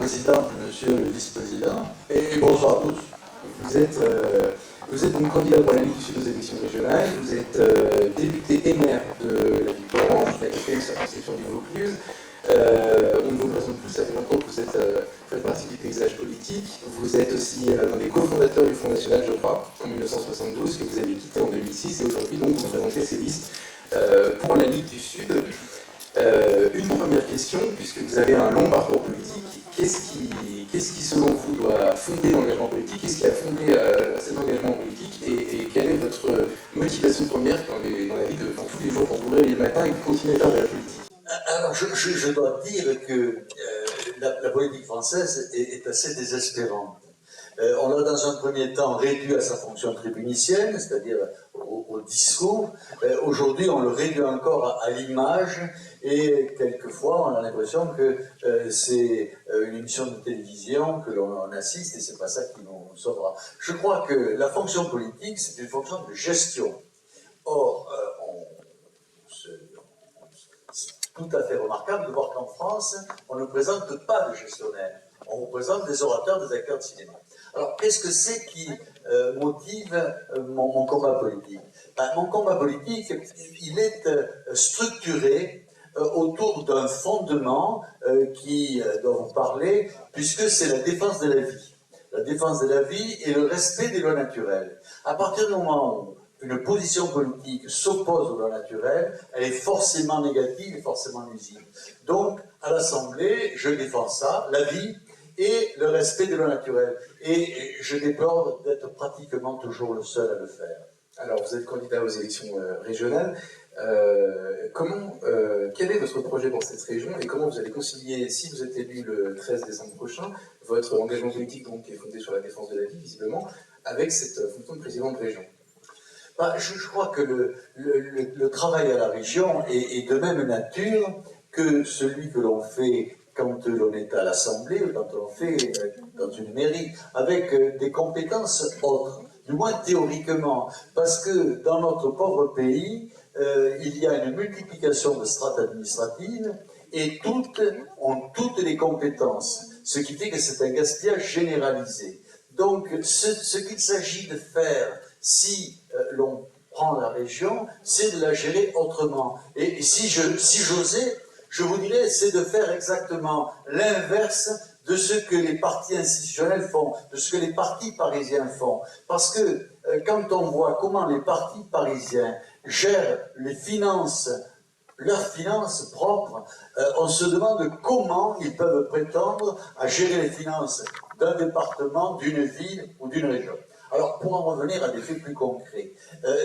Président, Monsieur le Vice-président, et bonsoir à tous. Vous êtes donc candidat pour la Ligue du Sud aux élections régionales, vous êtes député et maire de la ville d'Orange, la quatrième circonscription du Vaucluse. On ne vous présente plus, ça fait longtemps que vous faites partie du paysage politique. Vous êtes aussi l'un des cofondateurs du Front National, je crois, en 1972, que vous avez quitté en 2006, et aujourd'hui donc vous présentez ces listes pour la Ligue du Sud. Une première question, puisque vous avez un long parcours politique, qu'est-ce qui selon vous doit fonder l'engagement politique? Qu'est-ce qui a fondé cet engagement politique et quelle est votre motivation première dans la vie de tous les jours quand vous vous réveillez le matin et que vous continuez à faire de la politique? Alors, je dois dire que la politique française est assez désespérante. On l'a dans un premier temps réduit à sa fonction tribunicienne, c'est-à-dire au discours. Aujourd'hui, on le réduit encore à l'image et quelquefois, on a l'impression que c'est une émission de télévision que l'on assiste et c'est pas ça qui nous sauvera. Je crois que la fonction politique, c'est une fonction de gestion. Or, c'est tout à fait remarquable de voir qu'en France, on ne présente pas de gestionnaires. On représente des orateurs, des acteurs de cinéma. Alors, qu'est-ce que c'est qui motive mon combat politique? Mon combat politique, il est structuré autour d'un fondement qui doit vous parler, puisque c'est la défense de la vie. La défense de la vie et le respect des lois naturelles. À partir du moment où une position politique s'oppose aux lois naturelles, elle est forcément négative et forcément nuisible. Donc, à l'Assemblée, je défends ça, la vie et le respect des lois naturelles. Et je déplore d'être pratiquement toujours le seul à le faire. Alors, vous êtes candidat aux élections régionales. Quel est votre projet pour cette région et comment vous allez concilier, si vous êtes élu le 13 décembre prochain, votre engagement politique donc, qui est fondé sur la défense de la vie, visiblement, avec cette fonction de président de région? Je crois que le travail à la région est de même nature que celui que l'on fait quand l'on est à l'Assemblée ou quand l'on fait dans une mairie, avec des compétences autres, du moins théoriquement, parce que dans notre pauvre pays, il y a une multiplication de strates administratives et toutes ont toutes les compétences, ce qui fait que c'est un gaspillage généralisé. Donc, ce qu'il s'agit de faire, si l'on prend la région, c'est de la gérer autrement. Et si j'osais, je vous dirais, c'est de faire exactement l'inverse de ce que les partis institutionnels font, de ce que les partis parisiens font. Parce que quand on voit comment les partis parisiens gèrent les finances, leurs finances propres, on se demande comment ils peuvent prétendre à gérer les finances d'un département, d'une ville ou d'une région. Alors, pour en revenir à des faits plus concrets,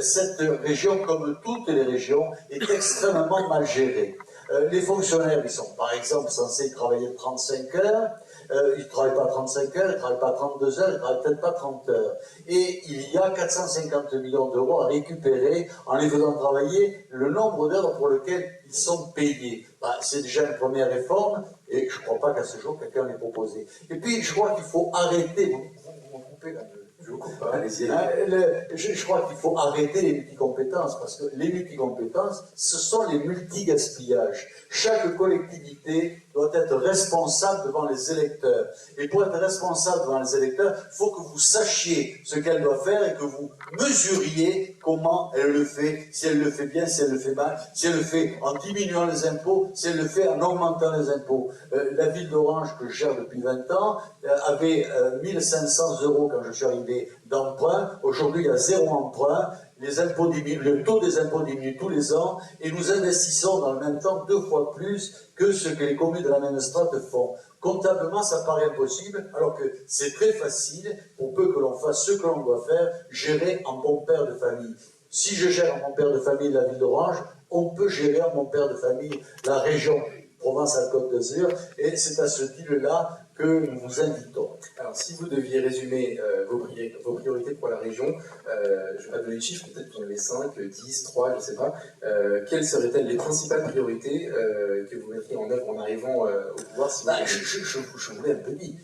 cette région, comme toutes les régions, est extrêmement mal gérée. Les fonctionnaires, ils sont par exemple censés travailler 35 heures, ils ne travaillent pas 35 heures, ils ne travaillent pas 32 heures, ils ne travaillent peut-être pas 30 heures. Et il y a 450 millions d'euros à récupérer en les faisant travailler le nombre d'heures pour lequel ils sont payés. C'est déjà une première réforme, et je ne crois pas qu'à ce jour quelqu'un l'ait proposé. Et puis, je crois qu'il faut arrêter, vous coupez là, je vous coupe pas, allez-y. Je crois qu'il faut arrêter les multicompétences, parce que les multicompétences, ce sont les multigaspillages. Chaque collectivité doit être responsable devant les électeurs. Et pour être responsable devant les électeurs, il faut que vous sachiez ce qu'elle doit faire et que vous mesuriez comment elle le fait, si elle le fait bien, si elle le fait mal, si elle le fait en diminuant les impôts, si elle le fait en augmentant les impôts. La ville d'Orange, que je gère depuis 20 ans, avait 1500 € quand je suis arrivé d'emprunt. Aujourd'hui, il y a 0 emprunt. Les impôts diminuent, le taux des impôts diminue tous les ans et nous investissons dans le même temps 2 fois plus que ce que les communes de la même strate font. Comptablement, ça paraît impossible, alors que c'est très facile, pour peu que l'on fasse ce que l'on doit faire, gérer en bon père de famille. Si je gère en bon père de famille la ville d'Orange, on peut gérer en bon père de famille la région Provence-Alpes-Côte d'Azur, et c'est à ce deal-là que nous vous invitons. Alors, si vous deviez résumer vos priorités pour la région, je ne vais pas donner de chiffres, peut-être que vous en avez 5, 10, 3, je ne sais pas. Quelles seraient-elles les principales priorités que vous mettriez en œuvre en arrivant au pouvoir si je vous l'ai un peu dit.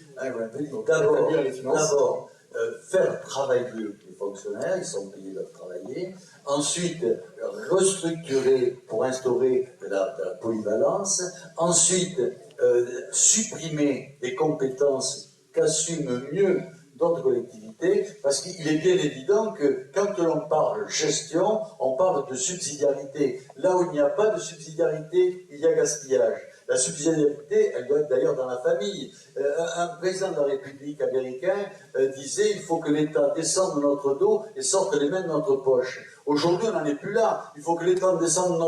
D'abord, faire travailler les fonctionnaires, ils sont payés, doivent travailler. Ensuite, restructurer pour instaurer de la polyvalence. Ensuite, supprimer des compétences qu'assument mieux d'autres collectivités, parce qu'il est bien évident que quand l'on parle gestion, on parle de subsidiarité. Là où il n'y a pas de subsidiarité, il y a gaspillage. La subsidiarité, elle doit être d'ailleurs dans la famille. Un président de la République américain disait « il faut que l'État descende de notre dos et sorte les mains de notre poche ». Aujourd'hui, on n'en est plus là. Il faut que l'État descende de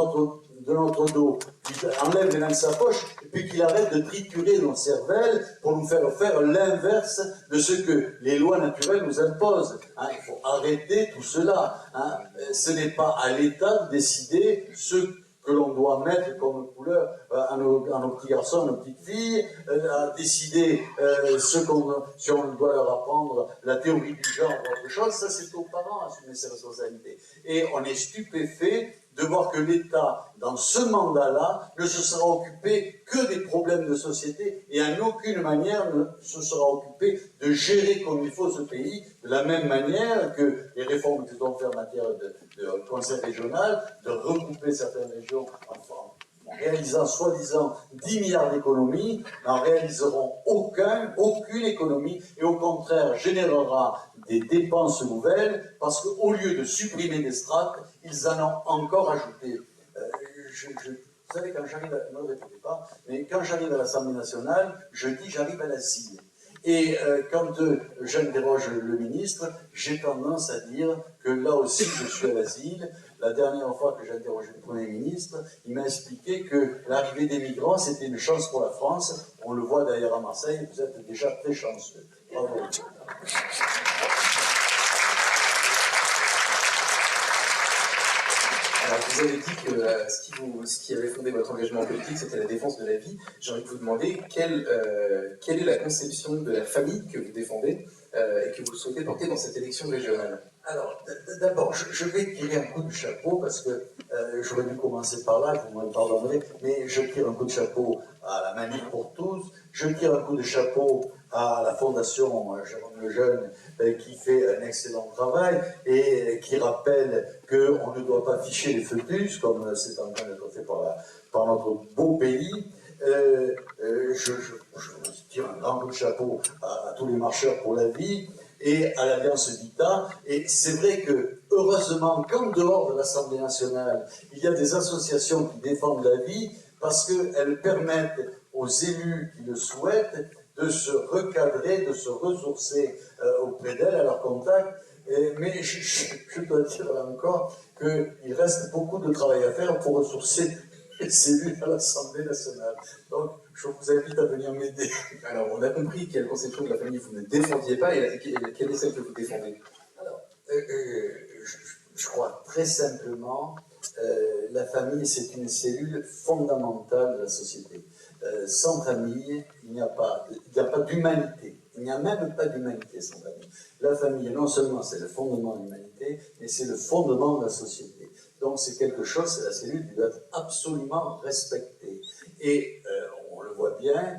notre dos, qu'il enlève les mains de sa poche, et puis qu'il arrête de triturer nos cervelles pour nous faire l'inverse de ce que les lois naturelles nous imposent. Hein, il faut arrêter tout cela. Hein. Ce n'est pas à l'État de décider ce que l'on doit mettre comme couleur à nos petits garçons, à nos petites filles, à décider si on doit leur apprendre la théorie du genre ou autre chose. Ça, c'est aux parents à assumer ses responsabilités. Et on est stupéfait de voir que l'État, dans ce mandat-là, ne se sera occupé que des problèmes de société et en aucune manière ne se sera occupé de gérer comme il faut ce pays, de la même manière que les réformes que nous avons fait en matière de conseil régional, de regrouper certaines régions en réalisant soi-disant 10 milliards d'économies, n'en réaliseront aucune économie, et au contraire générera des dépenses nouvelles, parce qu'au lieu de supprimer des strates, ils en ont encore ajouté. Vous savez, quand j'arrive ne le répétez pas, mais quand j'arrive à l'Assemblée nationale, je dis j'arrive à l'asile. Et quand j'interroge le ministre, j'ai tendance à dire que là aussi je suis à l'asile. La dernière fois que j'ai interrogé le Premier ministre, il m'a expliqué que l'arrivée des migrants, c'était une chance pour la France. On le voit d'ailleurs à Marseille, vous êtes déjà très chanceux. Bravo. Alors, vous avez dit que ce qui avait fondé votre engagement politique, c'était la défense de la vie. J'ai envie de vous demander quelle est la conception de la famille que vous défendez et que vous souhaitez porter dans cette élection régionale. Alors, d'abord, je vais tirer un coup de chapeau, parce que j'aurais dû commencer par là, vous m'en pardonnerez, mais je tire un coup de chapeau à la Manif pour tous, je tire un coup de chapeau à la Fondation Jérôme Lejeune, qui fait un excellent travail et qui rappelle qu'on ne doit pas ficher les fœtus, comme c'est en train d'être fait par notre beau pays. Je tire un grand coup de chapeau à tous les marcheurs pour la vie et à l'Alliance Vita. Et c'est vrai que, heureusement, qu'en dehors de l'Assemblée nationale, il y a des associations qui défendent la vie, parce qu'elles permettent aux élus qui le souhaitent de se recadrer, de se ressourcer auprès d'elles, à leur contact. Mais je dois dire là encore qu'il reste beaucoup de travail à faire pour ressourcer les élus à l'Assemblée nationale. Donc, je vous invite à venir m'aider. Alors, on a compris quelle conception de la famille vous ne défendiez pas et quelle est celle que vous défendez. Alors, je crois très simplement, la famille, c'est une cellule fondamentale de la société. Sans famille, il n'y a pas d'humanité. Il n'y a même pas d'humanité sans famille. La famille, non seulement c'est le fondement de l'humanité, mais c'est le fondement de la société. Donc c'est quelque chose, c'est la cellule qui doit être absolument respectée. Et on le voit bien,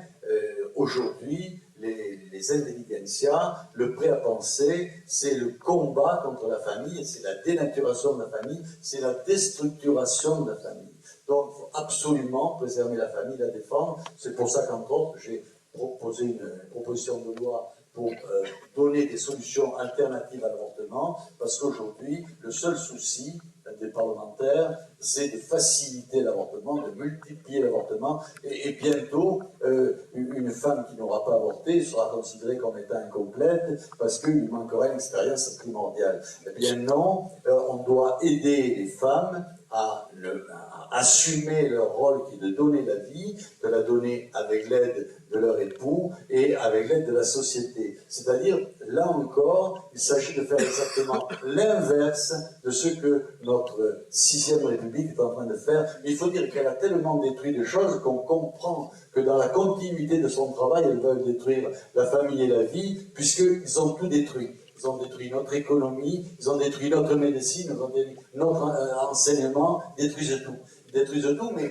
aujourd'hui, les intelligentsia, le prêt à penser, c'est le combat contre la famille, c'est la dénaturation de la famille, c'est la déstructuration de la famille. Donc il faut absolument préserver la famille, la défendre. C'est pour ça qu'entre autres, j'ai proposé une proposition de loi pour donner des solutions alternatives à l'avortement, parce qu'aujourd'hui, le seul souci des parlementaires, c'est de faciliter l'avortement, de multiplier l'avortement, et bientôt, une femme qui n'aura pas avorté sera considérée comme étant incomplète, parce qu'il lui manquerait une expérience primordiale. Eh bien non, on doit aider les femmes à assumer leur rôle qui est de donner la vie, de la donner avec l'aide de leur époux et avec l'aide de la société. C'est-à-dire, là encore, il s'agit de faire exactement l'inverse de ce que notre 6e République est en train de faire. Mais il faut dire qu'elle a tellement détruit de choses qu'on comprend que dans la continuité de son travail, elle veut détruire la famille et la vie, puisqu'ils ont tout détruit. Ils ont détruit notre économie, ils ont détruit notre médecine, ils ont détruit notre enseignement, ils détruisent tout. Ils détruisent tout, mais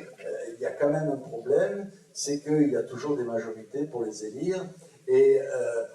il y a quand même un problème, c'est qu'il y a toujours des majorités pour les élire, et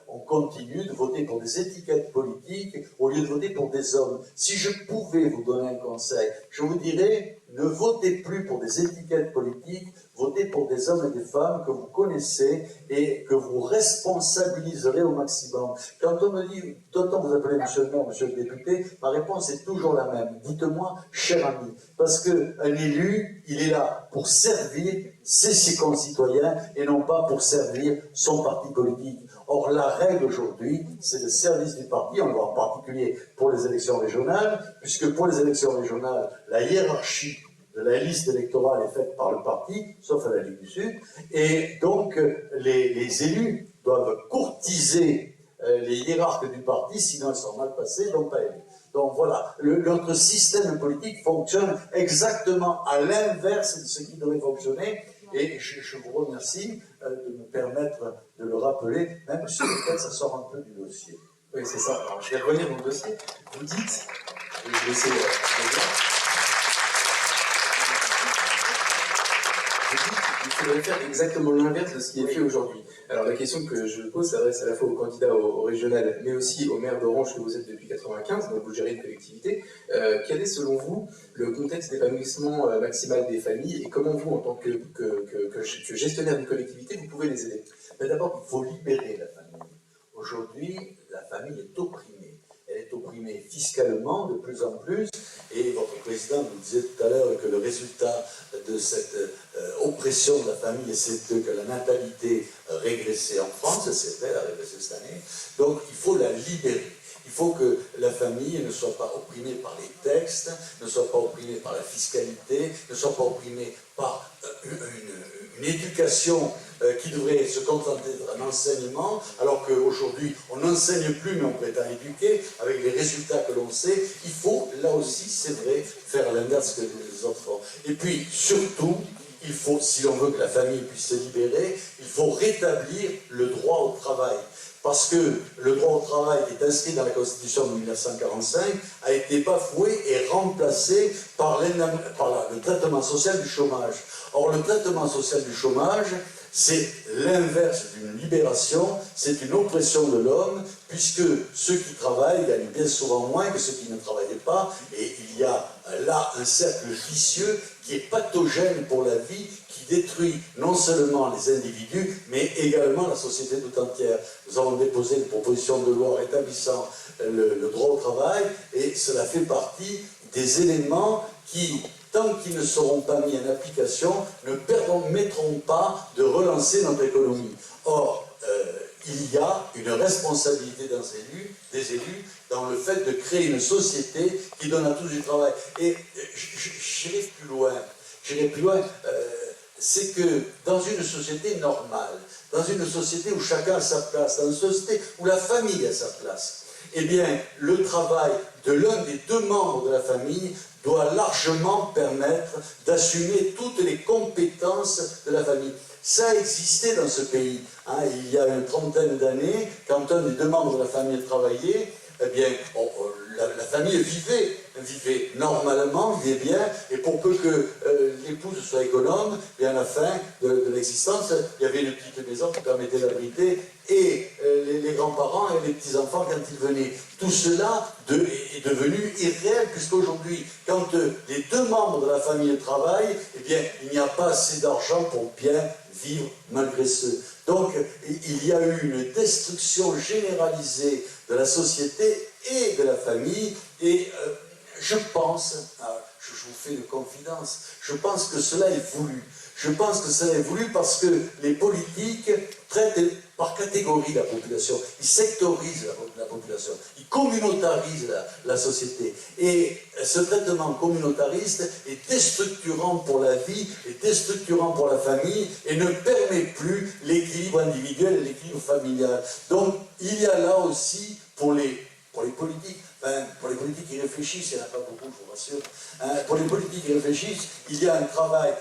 on continue de voter pour des étiquettes politiques au lieu de voter pour des hommes. Si je pouvais vous donner un conseil, je vous dirais, ne votez plus pour des étiquettes politiques, votez voter pour des hommes et des femmes que vous connaissez et que vous responsabiliserez au maximum. Quand on me dit, d'autant vous appelez monsieur le maire, monsieur le député, ma réponse est toujours la même. Dites-moi, cher ami, parce qu'un élu, il est là pour servir ses concitoyens et non pas pour servir son parti politique. Or, la règle aujourd'hui, c'est le service du parti, on le voit en particulier pour les élections régionales, puisque pour les élections régionales, la hiérarchie de la liste électorale est faite par le parti, sauf à la Ligue du Sud, et donc les élus doivent courtiser les hiérarques du parti, sinon ils sont mal passés, donc pas élus. Donc voilà, notre système politique fonctionne exactement à l'inverse de ce qui devrait fonctionner, et je vous remercie de me permettre de le rappeler, même si peut-être ça sort un peu du dossier. Oui, c'est ça. Alors, je vais revenir dans le dossier. Vous dites, je vais laisser il faudrait faire exactement l'inverse de ce qui est fait aujourd'hui. Alors la question que je pose s'adresse à la fois aux candidats au régional, mais aussi au maire d'Orange que vous êtes depuis 1995, donc vous gérez une collectivité. Quel est selon vous le contexte d'épanouissement maximal des familles et comment vous, en tant que gestionnaire d'une collectivité, vous pouvez les aider? Mais d'abord, il faut libérer la famille. Aujourd'hui, la famille est opprimée. Elle est opprimée fiscalement de plus en plus, et votre président nous disait tout à l'heure que le résultat de cette oppression de la famille, c'est que la natalité régressait en France, c'est vrai, elle a régressé cette année, donc il faut la libérer. Il faut que la famille ne soit pas opprimée par les textes, ne soit pas opprimée par la fiscalité, ne soit pas opprimée par une éducation qui devrait se contenter d'un enseignement, alors qu'aujourd'hui on n'enseigne plus mais on prétend éduquer, avec les résultats que l'on sait. Il faut, là aussi, c'est vrai, faire l'inverse que les autres font. Et puis, surtout, il faut, si l'on veut que la famille puisse se libérer, il faut rétablir le droit au travail. Parce que le droit au travail qui est inscrit dans la Constitution de 1945 a été bafoué et remplacé par le traitement social du chômage. Or, le traitement social du chômage, c'est l'inverse d'une libération, c'est une oppression de l'homme, puisque ceux qui travaillent gagnent bien souvent moins que ceux qui ne travaillaient pas, et il y a là un cercle vicieux qui est pathogène pour la vie, qui détruit non seulement les individus, mais également la société tout entière. Nous avons déposé une proposition de loi rétablissant le droit au travail, et cela fait partie des éléments qui, tant qu'ils ne seront pas mis en application, ne permettront pas de relancer notre économie. Or, il y a une responsabilité des élus dans le fait de créer une société qui donne à tous du travail. Et j'irai plus loin, c'est que dans une société normale, dans une société où chacun a sa place, dans une société où la famille a sa place, eh bien, le travail de l'un des deux membres de la famille doit largement permettre d'assumer toutes les compétences de la famille. Ça a existé dans ce pays. Il y a une trentaine d'années, quand un des deux membres de la famille travaillait, eh bien, la famille vivait normalement, vivait bien, et pour peu que l'épouse soit économe, et à la fin de l'existence, il y avait une petite maison qui permettait d'abriter et les grands-parents et les petits-enfants quand ils venaient. Tout cela est devenu irréel, puisqu'aujourd'hui, quand les deux membres de la famille travaillent, eh bien, il n'y a pas assez d'argent pour bien vivre malgré ce. Donc, il y a eu une destruction généralisée de la société et de la famille, et je pense, je vous fais une confidence, je pense que cela est voulu. Je pense que cela est voulu parce que les politiques traitent par catégorie la population, ils sectorisent la population, ils communautarisent la société. Et ce traitement communautariste est déstructurant pour la vie, est déstructurant pour la famille et ne permet plus l'équilibre individuel et l'équilibre familial. Donc il y a là aussi pour les politiques, pour les politiques qui réfléchissent, il n'y en a pas beaucoup, je vous rassure, pour les politiques qui réfléchissent, il y a un travail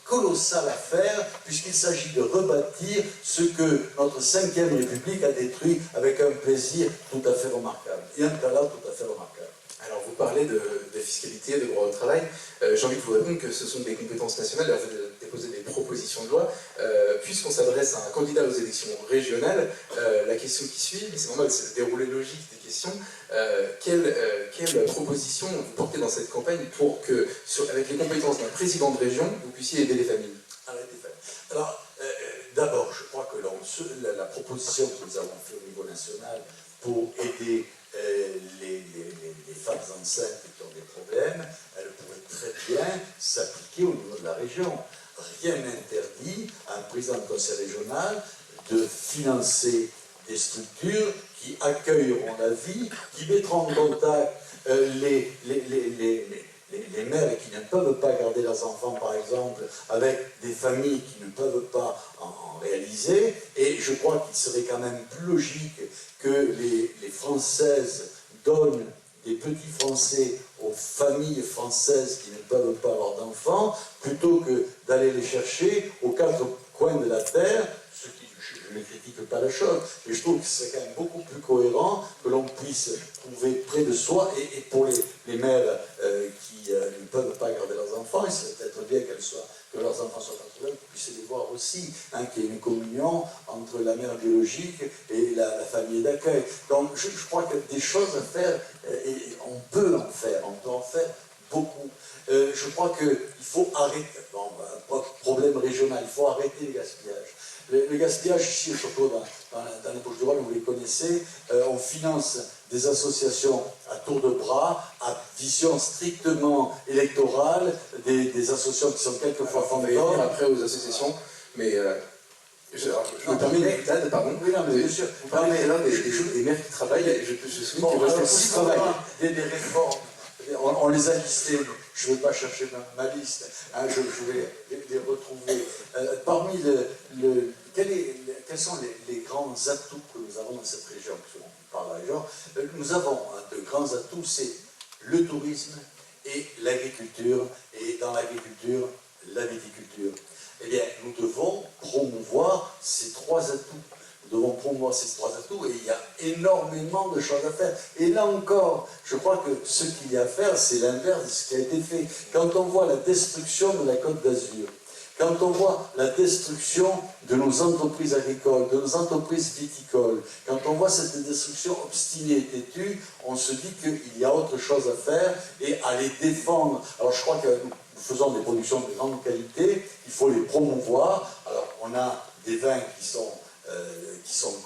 colossal à faire, puisqu'il s'agit de rebâtir ce que notre 5e République a détruit avec un plaisir tout à fait remarquable, et un talent tout à fait remarquable. Alors vous parlez de fiscalité, de droit au travail, j'ai envie de vous répondre que ce sont des compétences nationales, vous avez déposé des propositions de loi, puisqu'on s'adresse à un candidat aux élections régionales, la question qui suit, mais c'est normal, c'est le déroulé logique des questions, quelle proposition vous portez dans cette campagne pour que, avec les compétences d'un président de région, vous puissiez aider les familles? Arrêtez de faire. Alors, d'abord, je crois que la proposition que nous avons faite au niveau national pour aider les femmes enceintes qui ont des problèmes, elle pourrait très bien s'appliquer au niveau de la région. Rien n'interdit à un président de conseil régional de financer des structures qui accueilleront la vie, qui mettront en contact les mères qui ne peuvent pas garder leurs enfants, par exemple, avec des familles qui ne peuvent pas en réaliser. Et je crois qu'il serait quand même plus logique que les Françaises donnent des petits Français aux familles françaises qui ne peuvent pas avoir d'enfants, plutôt que d'aller les chercher aux quatre coins de la terre. Je ne critique pas la chose, mais je trouve que c'est quand même beaucoup plus cohérent que l'on puisse trouver près de soi, et pour les mères qui ne peuvent pas garder leurs enfants, il serait peut-être bien que leurs enfants soient entourés, qu'on puisse les voir aussi, hein, qu'il y ait une communion entre la mère biologique et la famille d'accueil. Donc je crois qu'il y a des choses à faire, et on peut en faire beaucoup. Je crois qu'il faut arrêter, problème régional, il faut arrêter le gaspillage. Le gaspillage ici, surtout dans les Bouches-du-Rhône, vous les connaissez, on finance des associations à tour de bras, à vision strictement électorale, des associations qui sont quelquefois fantômes. Après aux associations, mais je me permets, pardon, oui, non, mais bien sûr, vous parlez là des maires qui travaillent, je suis des réformes. On les a listés, je ne vais pas chercher ma liste, hein, je vais les retrouver. Parmi quels sont les grands atouts que nous avons dans cette région, parce qu'on parle de la région, nous avons de grands atouts, c'est le tourisme et l'agriculture, et dans l'agriculture, la viticulture. Eh bien, nous devons promouvoir ces trois atouts. Nous devons promouvoir ces trois atouts, et il y a énormément de choses à faire. Et là encore, je crois que ce qu'il y a à faire, c'est l'inverse de ce qui a été fait. Quand on voit la destruction de la Côte d'Azur, quand on voit la destruction de nos entreprises agricoles, de nos entreprises viticoles, quand on voit cette destruction obstinée et têtue, on se dit qu'il y a autre chose à faire et à les défendre. Alors je crois que nous faisons des productions de grande qualité, il faut les promouvoir. Alors on a des vins qui sont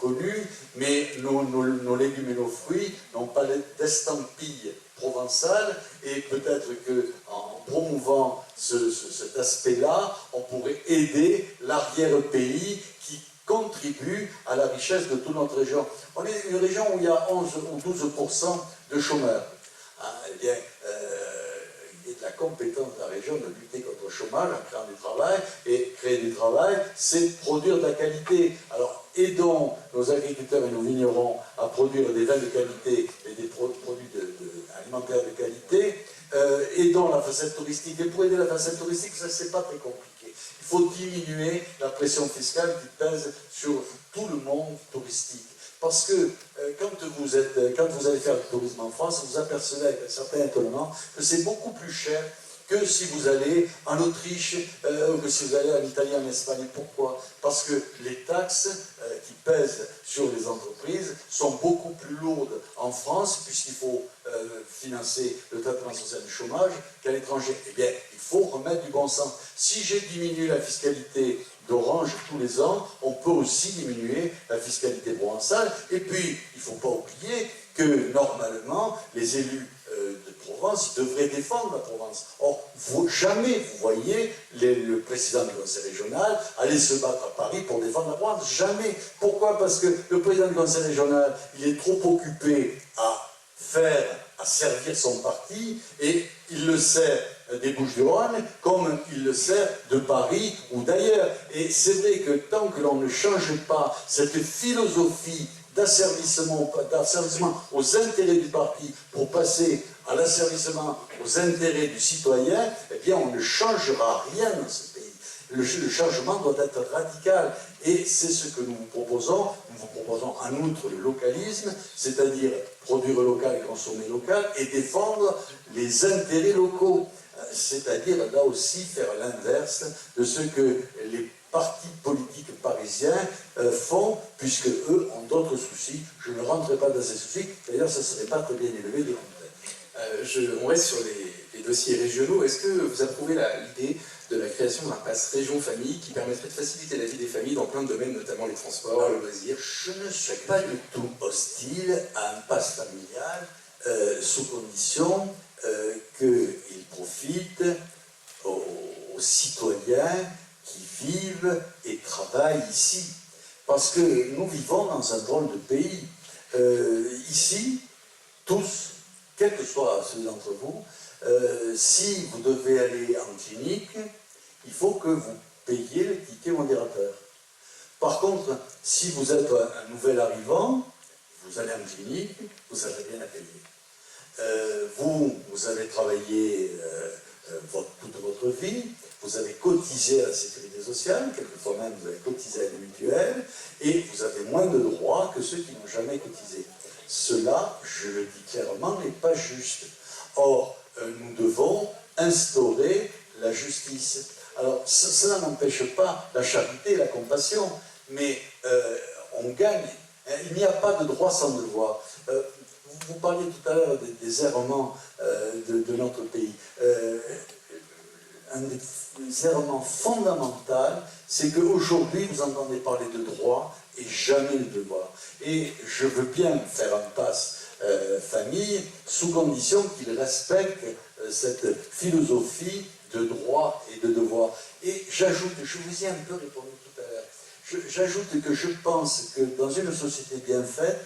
connus, mais nos légumes et nos fruits n'ont pas d'estampille provençale, et peut-être qu'en promouvant cet aspect-là, on pourrait aider l'arrière-pays qui contribue à la richesse de toute notre région. On est une région où il y a 11 ou 12% de chômeurs. Eh bien, il y a de la compétence de la région de lutter contre le chômage en créant du travail, et créer du travail, c'est produire de la qualité. Alors, aidons nos agriculteurs et nos vignerons à produire des vins de qualité et des produits alimentaires de qualité. Aidons la facette touristique. Et pour aider la facette touristique, ça, c'est pas très compliqué. Il faut diminuer la pression fiscale qui pèse sur tout le monde touristique. Parce que quand vous allez faire du tourisme en France, vous apercevez avec un certain étonnement que c'est beaucoup plus cher que si vous allez en Autriche, ou que si vous allez en Italie, en Espagne. Pourquoi? Parce que les taxes qui pèsent sur les entreprises sont beaucoup plus lourdes en France, puisqu'il faut financer le traitement social du chômage, qu'à l'étranger. Eh bien, il faut remettre du bon sens. Si j'ai diminué la fiscalité d'Orange tous les ans, on peut aussi diminuer la fiscalité provençale. Et puis, il ne faut pas oublier que, normalement, les élus de Provence devraient défendre la Provence. Or, jamais vous voyez le président du conseil régional aller se battre à Paris pour défendre la Provence. Jamais. Pourquoi? Parce que le président du conseil régional, il est trop occupé à servir son parti, et il le sert des Bouches-du-Rhône comme il le sert de Paris ou d'ailleurs. Et c'est vrai que tant que l'on ne change pas cette philosophie d'asservissement aux intérêts du parti pour passer à l'asservissement aux intérêts du citoyen, eh bien on ne changera rien dans ce pays. Le changement doit être radical, et c'est ce que nous vous proposons. Nous vous proposons en outre le localisme, c'est-à-dire produire local et consommer local, et défendre les intérêts locaux, c'est-à-dire là aussi faire l'inverse de ce que les partis politiques parisiens font, puisque eux ont d'autres soucis. Je ne rentrerai pas dans ces soucis, d'ailleurs ça ne serait pas très bien élevé de rentrer. On reste sur les dossiers régionaux. Est-ce que vous approuvez l'idée de la création d'un pass région-famille qui permettrait de faciliter la vie des familles dans plein de domaines, notamment les transports, le loisir. Je ne suis pas du tout hostile à un pass familial sous condition qu'il profite aux citoyens qui vivent et travaillent ici. Parce que nous vivons dans un drôle de pays. Ici, tous, quels que soient ceux d'entre vous, si vous devez aller en clinique, il faut que vous payiez le ticket modérateur. Par contre, si vous êtes un nouvel arrivant, vous allez en clinique, vous n'avez rien à payer. Vous avez travaillé toute votre vie, vous avez cotisé à la sécurité sociale, quelquefois même vous avez cotisé à la mutuelle, et vous avez moins de droits que ceux qui n'ont jamais cotisé. Cela, je le dis clairement, n'est pas juste. Or, nous devons instaurer la justice. Alors, cela n'empêche pas la charité et la compassion, mais on gagne. Il n'y a pas de droit sans devoir. Vous parliez tout à l'heure des errements de notre pays. Un des errements fondamentaux, c'est qu'aujourd'hui, vous entendez parler de droit et jamais de devoir. Et je veux bien faire un pass famille, sous condition qu'il respecte cette philosophie de droit et de devoir. Et j'ajoute, je vous ai un peu répondu tout à l'heure, j'ajoute que je pense que dans une société bien faite,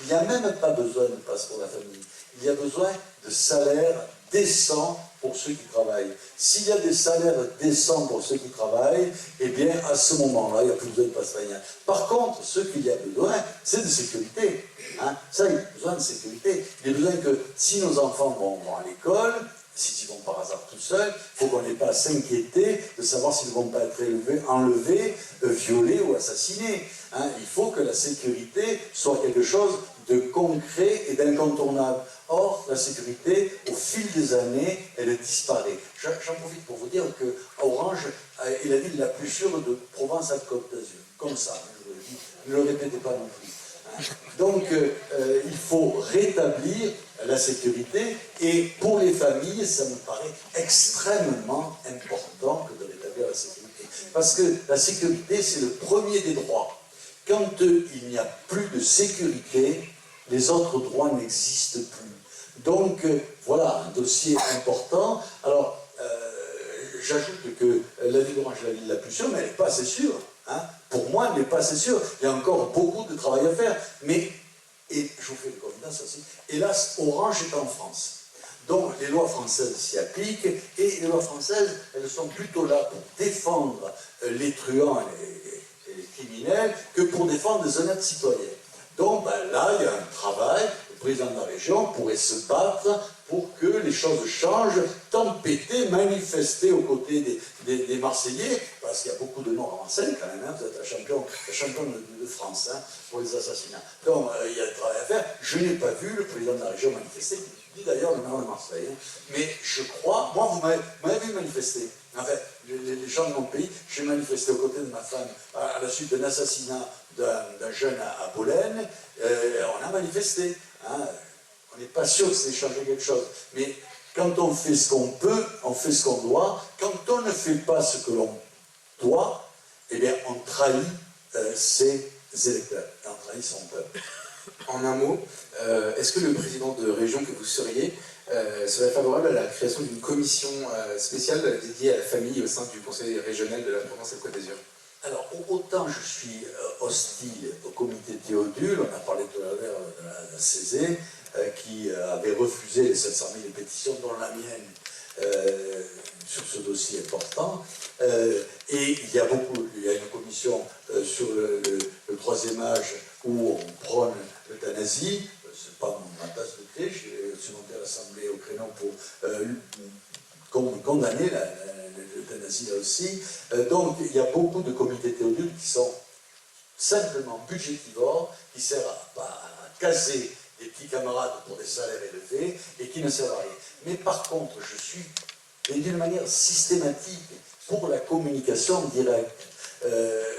il n'y a même pas besoin de passe pour la famille. Il y a besoin de salaires décents pour ceux qui travaillent. S'il y a des salaires décents pour ceux qui travaillent, eh bien, à ce moment-là, il n'y a plus besoin de passe familial. Par contre, ce qu'il y a besoin, c'est de sécurité. Hein. Ça, il y a besoin de sécurité. Il y a besoin que, si nos enfants vont à l'école, s'ils y vont par hasard tout seuls, il faut qu'on n'ait pas à s'inquiéter de savoir s'ils ne vont pas être enlevés, violés ou assassinés. Hein. Il faut que la sécurité soit quelque chose de concret et d'incontournable. Or, la sécurité, au fil des années, elle disparaît. J'en profite pour vous dire que Orange est la ville la plus sûre de Provence-Alpes-Côte d'Azur. Comme ça, je vous le dis. Ne le répétez pas non plus. Donc, il faut rétablir la sécurité, et pour les familles, ça me paraît extrêmement important que de rétablir la sécurité. Parce que la sécurité, c'est le premier des droits. Quand il n'y a plus de sécurité, les autres droits n'existent plus. Donc, voilà, un dossier important. Alors, j'ajoute que la ville d'Orange est la ville la plus sûre, mais elle n'est pas assez sûre. Hein. Pour moi, elle n'est pas assez sûre. Il y a encore beaucoup de travail à faire. Mais, et je vous fais une confidence aussi, hélas, Orange est en France. Donc, les lois françaises s'y appliquent, et les lois françaises, elles sont plutôt là pour défendre les truands et les criminels que pour défendre les honnêtes citoyens. Donc, ben, là, il y a un travail. Le président de la région pourrait se battre pour que les choses changent, tempêter, manifester aux côtés des Marseillais, parce qu'il y a beaucoup de morts à Marseille quand même, hein, vous êtes la championne de France hein, pour les assassinats. Donc il y a du travail à faire. Je n'ai pas vu le président de la région manifester, il dit d'ailleurs le maire de Marseille, hein. Mais je crois, moi vous m'avez vu manifester. En fait, les gens de mon pays, j'ai manifesté aux côtés de ma femme à la suite d'un assassinat d'un jeune à Bolène, on a manifesté. Hein. On n'est pas sûr que c'est changer quelque chose. Mais quand on fait ce qu'on peut, on fait ce qu'on doit. Quand on ne fait pas ce que l'on doit, eh bien, on trahit ses électeurs. Et on trahit son peuple. En un mot, est-ce que le président de région que vous seriez serait favorable à la création d'une commission spéciale dédiée à la famille au sein du conseil régional de la Provence-Alpes-Côte d'Azur? Alors, autant je suis hostile au comité Théodule, on a parlé tout à l'heure de la CESE, qui avait refusé les 700 000 pétitions, dont la mienne, sur ce dossier important. Et il y a une commission sur le troisième âge où on prône l'euthanasie. Ce n'est pas ma tasse de thé, je suis monté à l'Assemblée au créneau pour condamner l'euthanasie là aussi. Donc il y a beaucoup de comités Théodule qui sont simplement budgétivores, qui servent à caser des petits camarades pour des salaires élevés et qui ne servent à rien. Mais par contre, je suis d'une manière systématique pour la communication directe.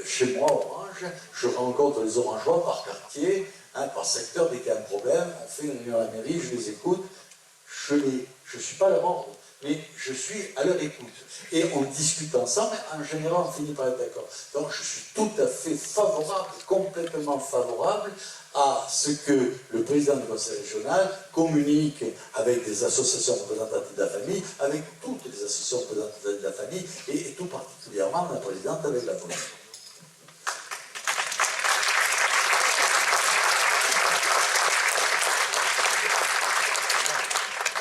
Chez moi, Orange, je rencontre les Orangeois par quartier, hein, par secteur. Dès qu'il y a un problème, on fait une réunion à la mairie, je les écoute. je ne suis pas leur ordre, mais je suis à leur écoute. Et on discute ensemble, et en général, on finit par être d'accord. Donc, je suis tout à fait favorable, complètement favorable à ce que le président du conseil régional communique avec des associations représentatives de la famille, avec toutes les associations représentatives de la famille, et tout particulièrement la présidente avec la police.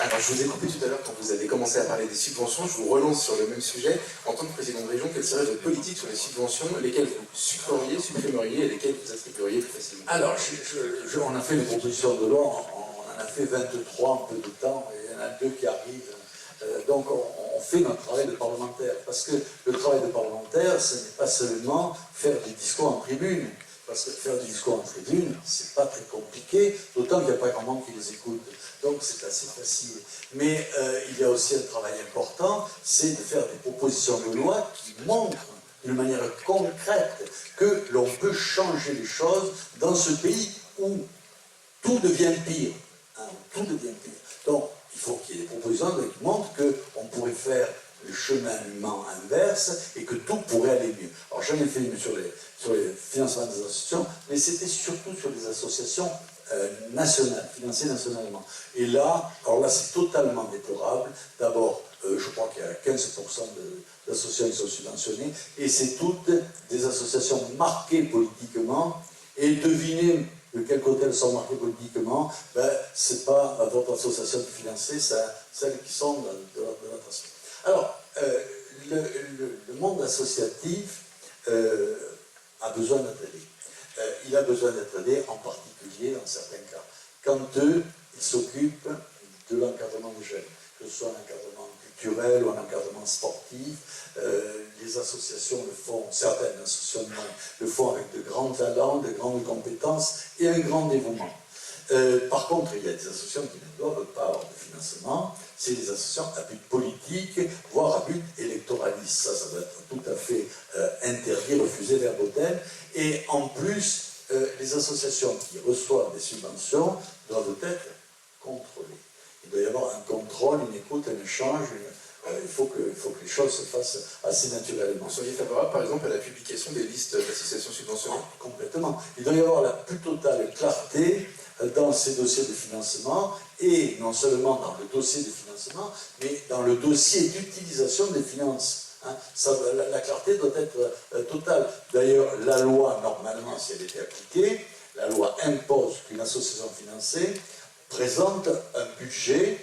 Alors, je vous ai coupé tout à l'heure quand vous avez commencé à parler des subventions. Je vous relance sur le même sujet. En tant que président de région, quelle serait votre politique sur les subventions, lesquelles vous supprimeriez et lesquelles vous attribueriez plus facilement? Alors, on a fait une proposition de loi, on en a fait 23 en peu de temps, et il y en a 2 qui arrivent. Donc, on fait notre travail de parlementaire. Parce que le travail de parlementaire, ce n'est pas seulement faire du discours en tribune. Parce que faire du discours en tribune, c'est pas très compliqué, d'autant qu'il n'y a pas grand monde qui les écoute. Donc c'est assez facile. Mais il y a aussi un travail important, c'est de faire des propositions de loi qui montrent d'une manière concrète que l'on peut changer les choses dans ce pays où tout devient pire. Hein, tout devient pire. Donc il faut qu'il y ait des propositions qui montrent qu'on pourrait faire le cheminement inverse et que tout pourrait aller mieux. Alors j'en ai fait une sur les financements des associations, mais c'était surtout sur les associations nationales, financées nationalement. Et là, alors là c'est totalement déplorable. D'abord, je crois qu'il y a 15% d'associations qui sont subventionnées, et c'est toutes des associations marquées politiquement, et devinez de quel côté elles sont marquées politiquement, ben, c'est pas votre association qui finance, c'est celles qui sont de notre association. Alors, le monde associatif a besoin d'être aidé. Il a besoin d'être aidé, en particulier dans certains cas. Quand ils s'occupent de l'encadrement des jeunes, que ce soit un encadrement culturel ou un encadrement sportif, les associations le font, certaines associations le font avec de grands talents, de grandes compétences et un grand dévouement. Par contre, il y a des associations qui ne doivent pas avoir de financement, c'est des associations à but politique, voire à but électoraliste. Ça doit être tout à fait interdit, refusé, verboten. Et en plus, les associations qui reçoivent des subventions doivent être contrôlées. Il doit y avoir un contrôle, une écoute, un échange. Il faut que les choses se fassent assez naturellement. Vous seriez favorable, par exemple, à la publication des listes d'associations subventionnées? Complètement. Il doit y avoir la plus totale clarté dans ces dossiers de financement, et non seulement dans le dossier de financement, mais dans le dossier d'utilisation des finances. Hein. La clarté doit être totale. D'ailleurs, la loi, normalement, si elle était appliquée, la loi impose qu'une association financée présente un budget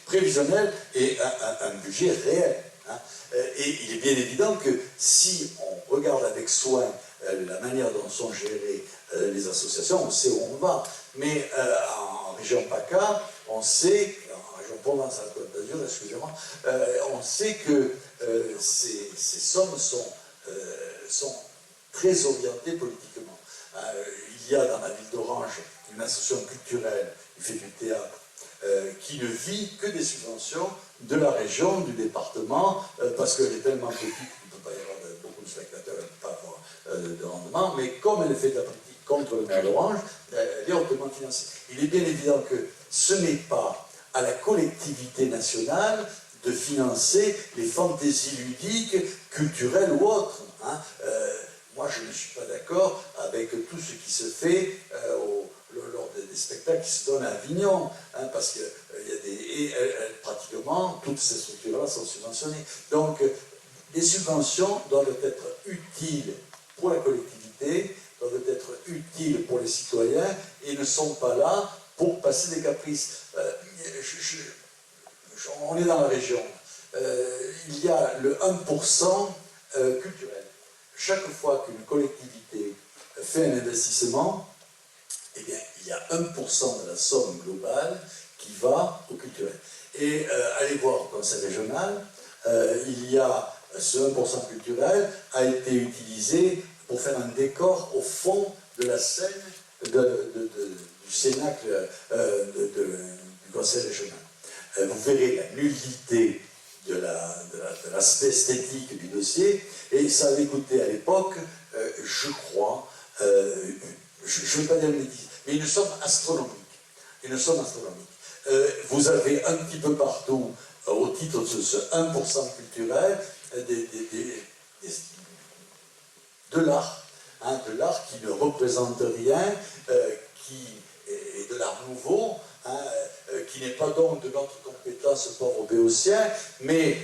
prévisionnel et un budget réel. Hein. Et il est bien évident que si on regarde avec soin la manière dont sont gérées les associations, on sait où on va. Mais en région PACA, on sait, en région Provence-Alpes-Côte d'Azur, excusez-moi, on sait que ces sommes sont très orientées politiquement. Il y a dans la ville d'Orange une association culturelle qui fait du théâtre, qui ne vit que des subventions de la région, du département, parce qu'elle est tellement petite qu'il ne peut pas y avoir beaucoup de spectateurs, elle ne peut pas avoir de rendement, mais comme elle fait de la politique contre le maire d'Orange, elle est hautement financée. Il est bien évident que ce n'est pas à la collectivité nationale de financer les fantaisies ludiques, culturelles ou autres. Hein. Moi, je ne suis pas d'accord avec tout ce qui se fait lors des spectacles qui se donnent à Avignon, hein, parce que pratiquement toutes ces structures-là sont subventionnées. Donc, les subventions doivent être utiles pour la collectivité, doivent être utiles pour les citoyens, et ne sont pas là pour passer des caprices. On est dans la région. Il y a le 1% culturel. Chaque fois qu'une collectivité fait un investissement, eh bien, il y a 1% de la somme globale qui va au culturel. Et allez voir au conseil régional, il y a ce 1% culturel a été utilisé pour faire un décor au fond de la scène du cénacle du conseil régional. Vous verrez la nullité de l'aspect esthétique du dossier, et ça avait coûté à l'époque, je crois, je ne veux pas dire de bêtises, mais une somme astronomique. Une somme astronomique. Vous avez un petit peu partout, au titre de ce 1% culturel, de l'art, de l'art qui ne représente rien, qui est de l'art nouveau, qui n'est pas donc de notre compétence pauvre béotien, mais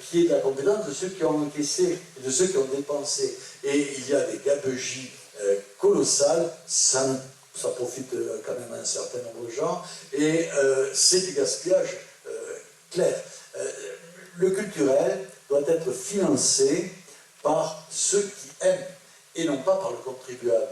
qui est de la compétence de ceux qui ont encaissé, de ceux qui ont dépensé. Et il y a des gabegies colossales, ça profite quand même à un certain nombre de gens, et c'est du gaspillage clair. Le culturel doit être financé par ceux qui aiment, et non pas par le contribuable.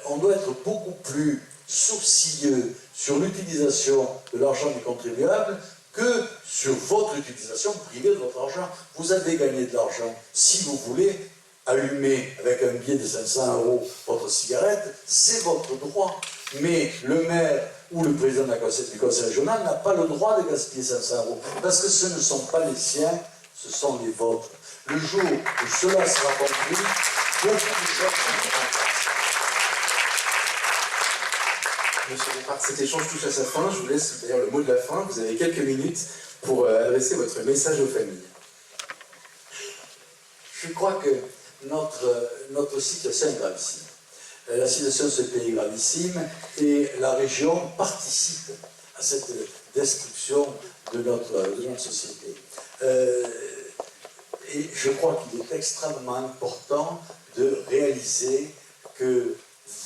On doit être beaucoup plus sourcilleux sur l'utilisation de l'argent des contribuables que sur votre utilisation privée de votre argent. Vous avez gagné de l'argent. Si vous voulez allumer avec un billet de 500 € votre cigarette, c'est votre droit. Mais le maire ou le président du conseil régional n'a pas le droit de gaspiller 500 € parce que ce ne sont pas les siens, ce sont les vôtres. Le jour où cela sera compris, beaucoup de gens seront. Monsieur Bompard, cet échange touche à sa fin. Je vous laisse d'ailleurs le mot de la fin. Vous avez quelques minutes pour adresser votre message aux familles. Je crois que notre situation est gravissime. La situation de ce pays est gravissime et la région participe à cette destruction de notre société. Et je crois qu'il est extrêmement important de réaliser que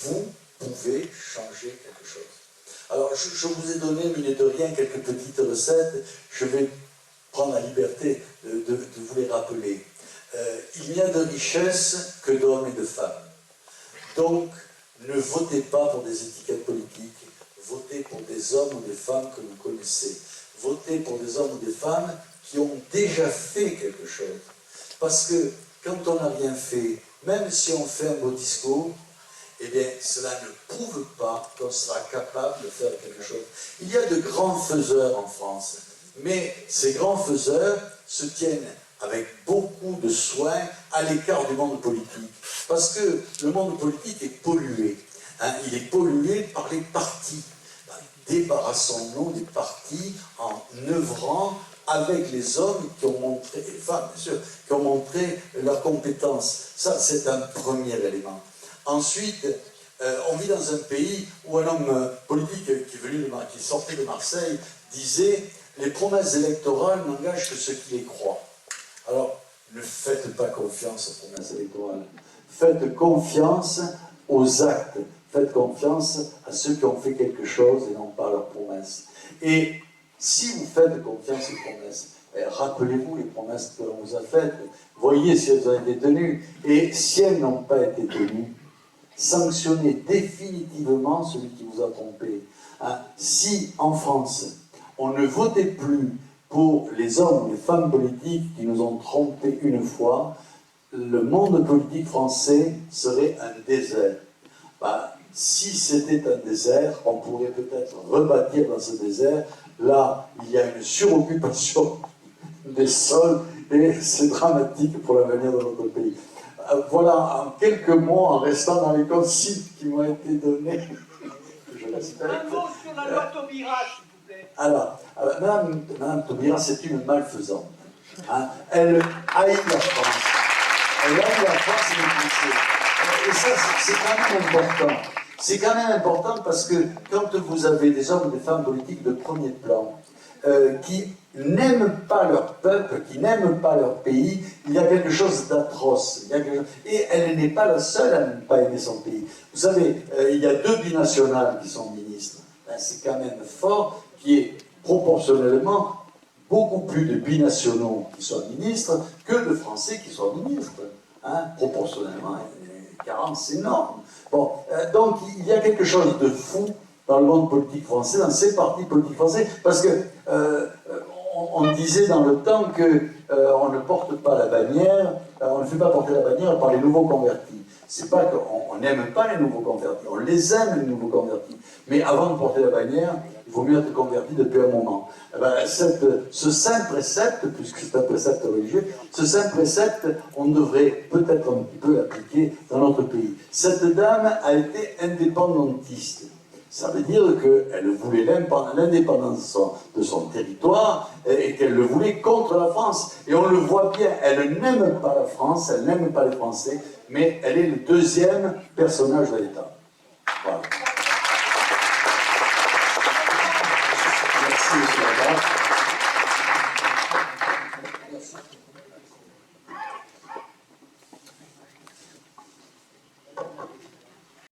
vous pouvez changer quelque chose. Alors, je vous ai donné, mine de rien, quelques petites recettes. Je vais prendre la liberté de vous les rappeler. Il n'y a de richesse que d'hommes et de femmes. Donc, ne votez pas pour des étiquettes politiques. Votez pour des hommes ou des femmes que vous connaissez. Votez pour des hommes ou des femmes qui ont déjà fait quelque chose. Parce que, quand on n'a rien fait, même si on fait un beau discours, eh bien, cela ne prouve pas qu'on sera capable de faire quelque chose. Il y a de grands faiseurs en France, mais ces grands faiseurs se tiennent avec beaucoup de soin à l'écart du monde politique. Parce que le monde politique est pollué. Il est pollué par les partis. Débarrassons-nous des partis en œuvrant avec les hommes qui ont montré, et les femmes bien sûr, qui ont montré leurs compétences. Ça, c'est un premier élément. Ensuite, on vit dans un pays où un homme politique qui sortait de Marseille disait « Les promesses électorales n'engagent que ceux qui les croient ». Alors, ne faites pas confiance aux promesses électorales. Faites confiance aux actes. Faites confiance à ceux qui ont fait quelque chose et non pas à leurs promesses. Et si vous faites confiance aux promesses, rappelez-vous les promesses que l'on vous a faites. Voyez si elles ont été tenues. Et si elles n'ont pas été tenues, sanctionnez définitivement celui qui vous a trompé. Si, en France, on ne votait plus pour les hommes ou les femmes politiques qui nous ont trompés une fois, le monde politique français serait un désert. Si c'était un désert, on pourrait peut-être rebâtir dans ce désert. Là, il y a une suroccupation des sols et c'est dramatique pour l'avenir de notre pays. Voilà, en quelques mots, en restant dans les consignes qui m'ont été données, je respecte. Un mot sur la loi Taubira, s'il vous plaît. Alors Madame Taubira, c'est une malfaisante. Elle haït la France. Elle haït la France et les Français. Et ça, c'est quand même important. C'est quand même important parce que quand vous avez des hommes ou des femmes politiques de premier plan qui n'aiment pas leur peuple, qui n'aiment pas leur pays, il y a quelque chose d'atroce. Et elle n'est pas la seule à ne pas aimer son pays. Vous savez, il y a 2 binationales qui sont ministres. C'est quand même fort qu'il y ait proportionnellement beaucoup plus de binationaux qui soient ministres que de Français qui soient ministres. Proportionnellement, une carence énorme. Bon, donc il y a quelque chose de fou dans le monde politique français, dans ces partis politiques français, parce que on disait dans le temps qu'on ne porte pas la bannière, on ne fait pas porter la bannière par les nouveaux convertis. C'est pas qu'on n'aime pas les nouveaux convertis, on les aime les nouveaux convertis. Mais avant de porter la bannière, il vaut mieux être converti depuis un moment. Ce saint précepte, puisque c'est un précepte religieux, ce saint précepte, on devrait peut-être un petit peu l'appliquer dans notre pays. Cette dame a été indépendantiste. Ça veut dire qu'elle voulait l'indépendance de son territoire et qu'elle le voulait contre la France. Et on le voit bien, elle n'aime pas la France, elle n'aime pas les Français, mais elle est le deuxième personnage de l'État. Voilà. Merci, monsieur Lagarde. Merci.